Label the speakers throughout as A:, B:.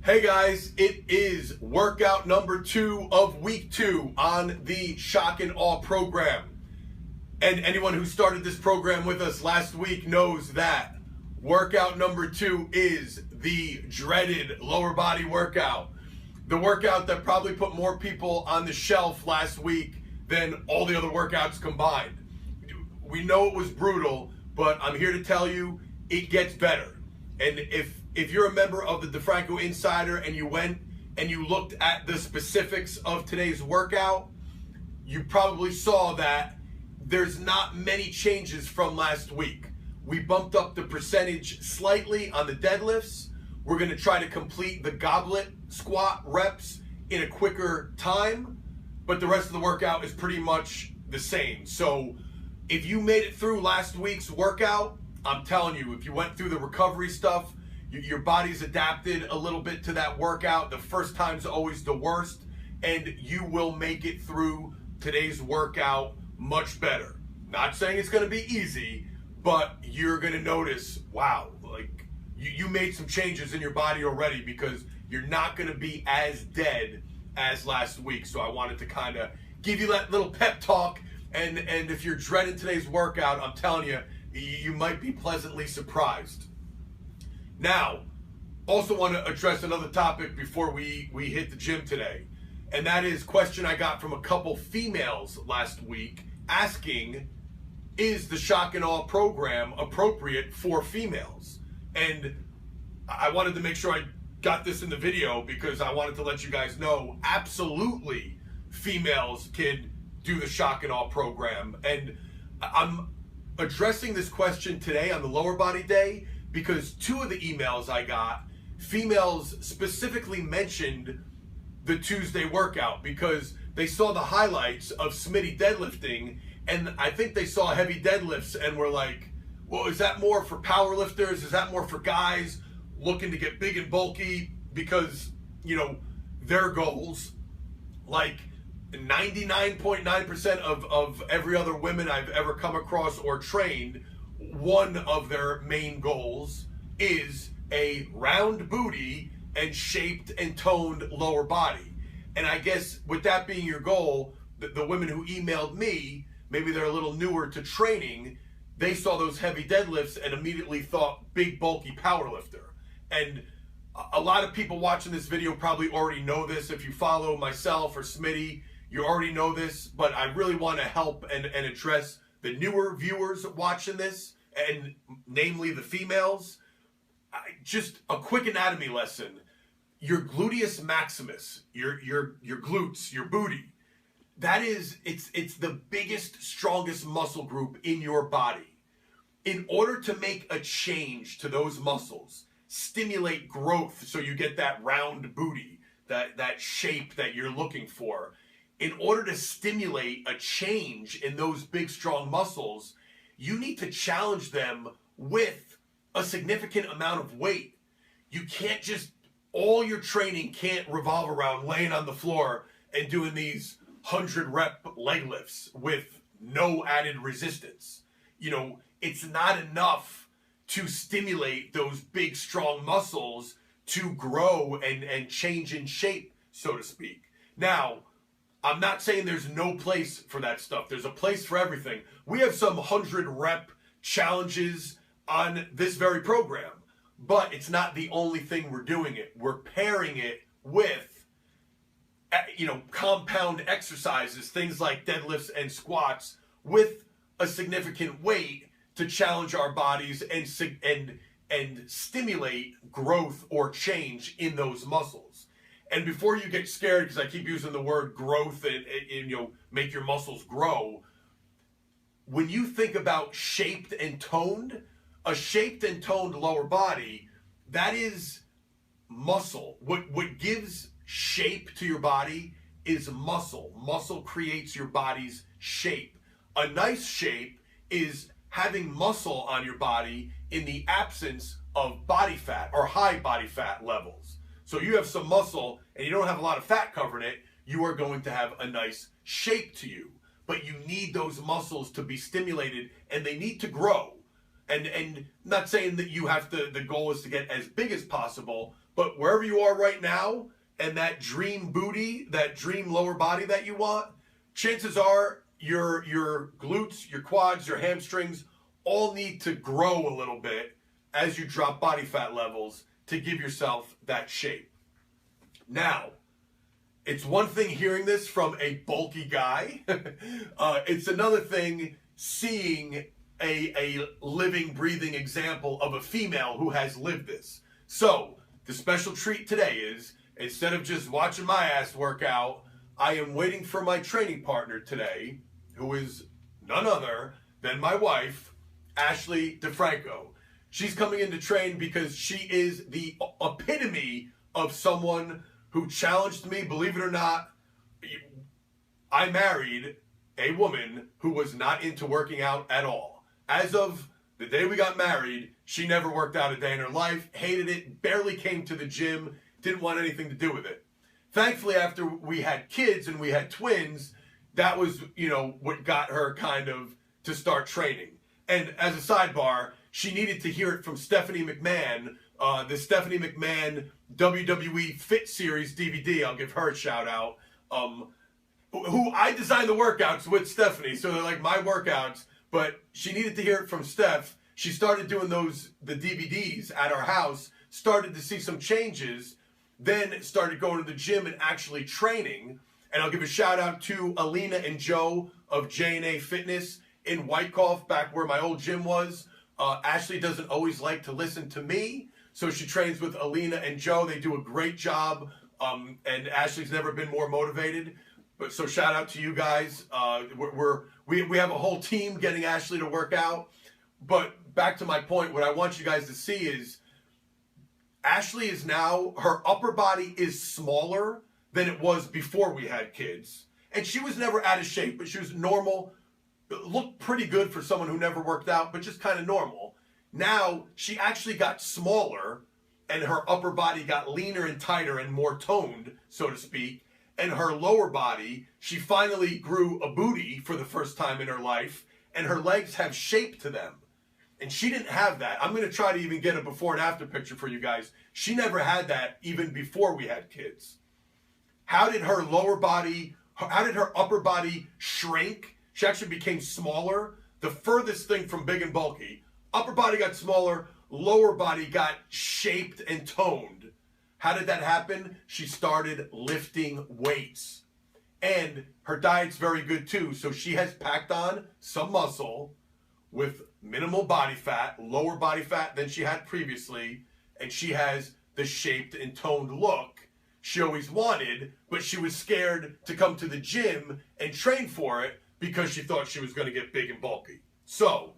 A: Hey guys, it is workout number 2 of week 2 on the Shock and Awe program. And anyone who started this program with us last week knows that workout number 2 is the dreaded lower body workout. The workout that probably put more people on the shelf last week than all the other workouts combined. We know it was brutal, but I'm here to tell you it gets better. And if you're a member of the DeFranco Insider and you went and you looked at the specifics of today's workout, you probably saw that there's not many changes from last week. We bumped up the percentage slightly on the deadlifts. We're going to try to complete the goblet squat reps in a quicker time, but the rest of the workout is pretty much the same. So if you made it through last week's workout, I'm telling you, if you went through the recovery stuff, your body's adapted a little bit to that workout. The first time's always the worst, and you will make it through today's workout much better. Not saying it's going to be easy, but you're going to notice, wow, like you made some changes in your body already, because you're not going to be as dead as last week. So I wanted to kind of give you that little pep talk, and if you're dreading today's workout, I'm telling you, you might be pleasantly surprised. Now, also want to address another topic before we hit the gym today. And that is a question I got from a couple females last week asking, is the Shock and Awe program appropriate for females? And I wanted to make sure I got this in the video because I wanted to let you guys know, absolutely females can do the Shock and Awe program. And I'm addressing this question today on the lower body day because 2 of the emails I got, females specifically mentioned the Tuesday workout because they saw the highlights of Smitty deadlifting, and I think they saw heavy deadlifts and were like, well, is that more for power lifters? Is that more for guys looking to get big and bulky? Because, you know, their goals, like 99.9% of every other women I've ever come across or trained, one of their main goals is a round booty and shaped and toned lower body. And I guess with that being your goal, the women who emailed me, maybe they're a little newer to training, they saw those heavy deadlifts and immediately thought big bulky power lifter. And a lot of people watching this video probably already know this. If you follow myself or Smitty, you already know this, but I really want to help and address the newer viewers watching this, and namely the females. Just a quick anatomy lesson. Your gluteus maximus, your glutes, your booty, that is, it's the biggest, strongest muscle group in your body. In order to make a change to those muscles, stimulate growth so you get that round booty, that shape that you're looking for, in order to stimulate a change in those big, strong muscles, you need to challenge them with a significant amount of weight. You can't just, all your training can't revolve around laying on the floor and doing these 100 rep leg lifts with no added resistance. You know, it's not enough to stimulate those big, strong muscles to grow and change in shape, so to speak. Now, I'm not saying there's no place for that stuff. There's a place for everything. We have some 100 rep challenges on this very program, but it's not the only thing we're doing it. We're pairing it with, you know, compound exercises, things like deadlifts and squats with a significant weight to challenge our bodies and stimulate growth or change in those muscles. And before you get scared, because I keep using the word growth and you know, make your muscles grow, when you think about shaped and toned, a shaped and toned lower body, that is muscle. What gives shape to your body is muscle. Muscle creates your body's shape. A nice shape is having muscle on your body in the absence of body fat or high body fat levels. So you have some muscle and you don't have a lot of fat covering it, you are going to have a nice shape to you. But you need those muscles to be stimulated and they need to grow. And not saying that you have to, the goal is to get as big as possible, But wherever you are right now, and that dream booty, that dream lower body that you want, chances are your glutes, your quads, your hamstrings all need to grow a little bit as you drop body fat levels to give yourself that shape. Now, it's one thing hearing this from a bulky guy. It's another thing seeing a living, breathing example of a female who has lived this. So, the special treat today is, instead of just watching my ass work out, I am waiting for my training partner today, who is none other than my wife, Ashley DeFranco. She's coming in to train because she is the epitome of someone who challenged me. Believe it or not, I married a woman who was not into working out at all. As of the day we got married, she never worked out a day in her life, hated it, barely came to the gym, didn't want anything to do with it. Thankfully, after we had kids and we had twins, that was, what got her kind of to start training. And as a sidebar, she needed to hear it from Stephanie McMahon, the Stephanie McMahon WWE Fit Series DVD. I'll give her a shout out. Who I designed the workouts with Stephanie, so they're like my workouts, but she needed to hear it from Steph. She started doing the DVDs at our house, started to see some changes, then started going to the gym and actually training. And I'll give a shout out to Alina and Joe of J&A Fitness in Whitecroft, back where my old gym was. Ashley doesn't always like to listen to me, so she trains with Alina and Joe. They do a great job, and Ashley's never been more motivated. But so shout out to you guys. We have a whole team getting Ashley to work out. But back to my point, what I want you guys to see is Ashley is now, her upper body is smaller than it was before we had kids. And she was never out of shape, but she was normal, looked pretty good for someone who never worked out, but just kind of normal. Now, she actually got smaller, and her upper body got leaner and tighter and more toned, so to speak. And her lower body, she finally grew a booty for the first time in her life, and her legs have shape to them. And she didn't have that. I'm going to try to even get a before and after picture for you guys. She never had that even before we had kids. How did her upper body shrink? She actually became smaller. The furthest thing from big and bulky. Upper body got smaller, lower body got shaped and toned. How did that happen? She started lifting weights. And her diet's very good too. So she has packed on some muscle with minimal body fat, lower body fat than she had previously. And she has the shaped and toned look she always wanted, but she was scared to come to the gym and train for it because she thought she was going to get big and bulky. So,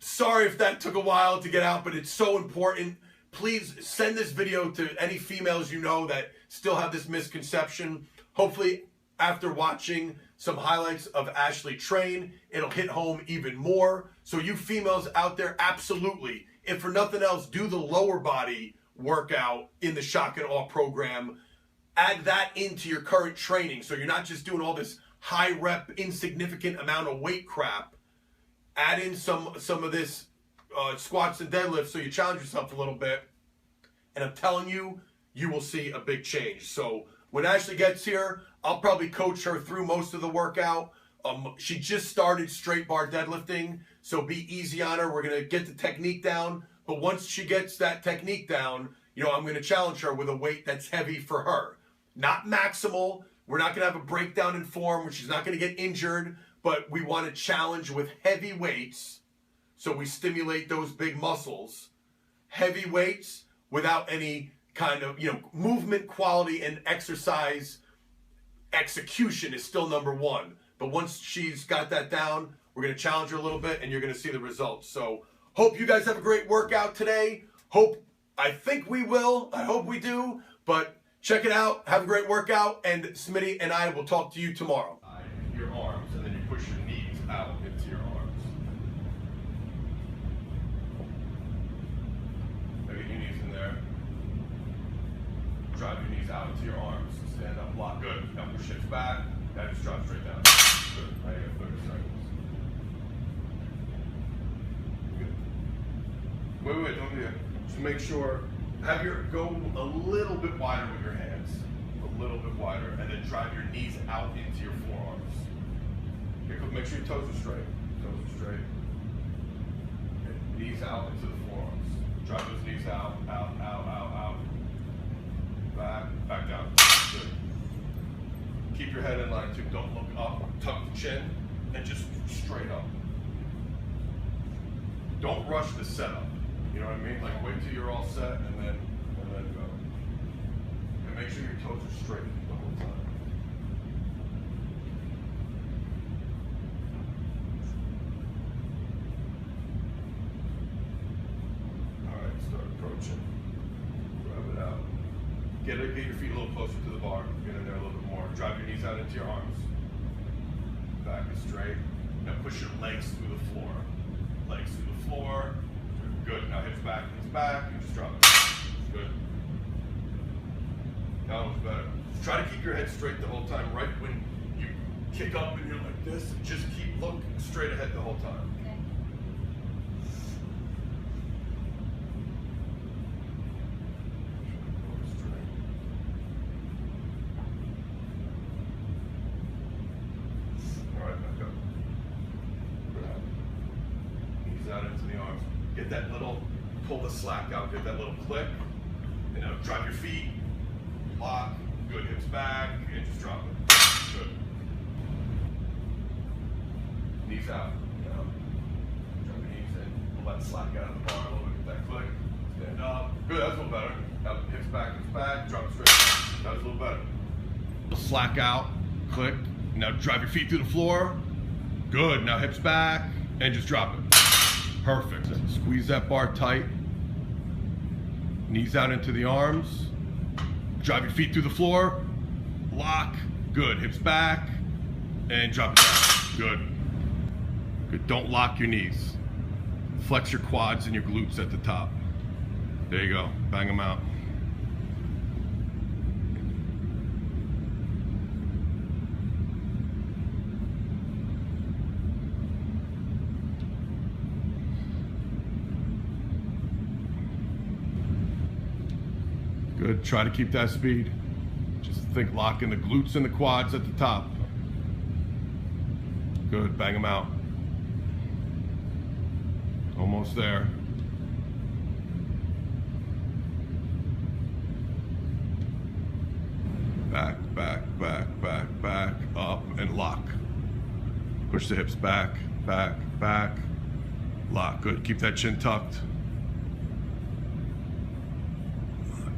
A: sorry if that took a while to get out, but it's so important. Please send this video to any females you know that still have this misconception. Hopefully, after watching some highlights of Ashley train, it'll hit home even more. So you females out there, absolutely, if for nothing else, do the lower body workout in the Shock and Awe program. Add that into your current training, so you're not just doing all this high rep, insignificant amount of weight crap. Add in some of this squats and deadlifts, so you challenge yourself a little bit. And I'm telling you, you will see a big change. So when Ashley gets here, I'll probably coach her through most of the workout. She just started straight bar deadlifting, so be easy on her. We're going to get the technique down. But once she gets that technique down, I'm going to challenge her with a weight that's heavy for her. Not maximal. We're not going to have a breakdown in form where she's not going to get injured, but we want to challenge with heavy weights so we stimulate those big muscles. Heavy weights without any kind of, movement quality and exercise execution is still number one. But once she's got that down, we're going to challenge her a little bit and you're going to see the results. So hope you guys have a great workout today. I think we will. I hope we do. But check it out. Have a great workout. And Smitty and I will talk to you tomorrow. Your arms, and then you push your knees out into your arms. Maybe your knees in there. Drive your knees out into your arms. Stand up, lock. Good. Now push hips back. Now just drop straight down. Good. Now you got 30 seconds. Wait, don't do that. Just make sure Have your go a little bit wider with your hands, a little bit wider, and then drive your knees out into your forearms. Okay, make sure your toes are straight. Toes are straight. Okay, knees out into the forearms. Drive those knees out, out, out, out, out. Back down. Good. Keep your head in line too. Don't look up. Tuck the chin, and just straight up. Don't rush the setup. You know what I mean? Like wait till you're all set and then go. And make sure your toes are straight the whole time. Alright, start approaching. Grab it out. Get your feet a little closer to the bar. Get in there a little bit more. Drive your knees out into your arms. Back is straight. Now push your legs through the floor. Legs through the floor. Good. Now hips back, and just drop it. Good. That was better. Try to keep your head straight the whole time. Right when you kick up and you're like this, just keep looking straight ahead the whole time.
B: Okay.
A: All right, back up. Grab. Knees out into the arms. Get that little, pull the slack out, get that little click, and now drive your feet, lock, good, hips back, and just drop it. Good. Knees out, now, drop your knees in, pull that slack out of the bar a little bit, get that click, stand up, good, that's a little better. Now hips back, drop it straight, that was a little better. Slack out, click, now drive your feet through the floor, good, now hips back, and just drop it. Perfect. Squeeze that bar tight. Knees out into the arms. Drive your feet through the floor. Lock. Good. Hips back. And drop it down. Good. Good. Don't lock your knees. Flex your quads and your glutes at the top. There you go. Bang them out. Good, try to keep that speed. Just think locking the glutes and the quads at the top. Good, bang them out. Almost there. Back, back, back, back, back, up and lock. Push the hips back, back, back, lock. Good, keep that chin tucked.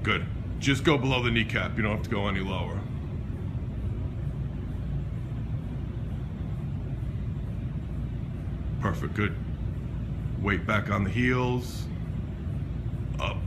A: Good. Just go below the kneecap. You don't have to go any lower. Perfect. Good. Weight back on the heels. Up.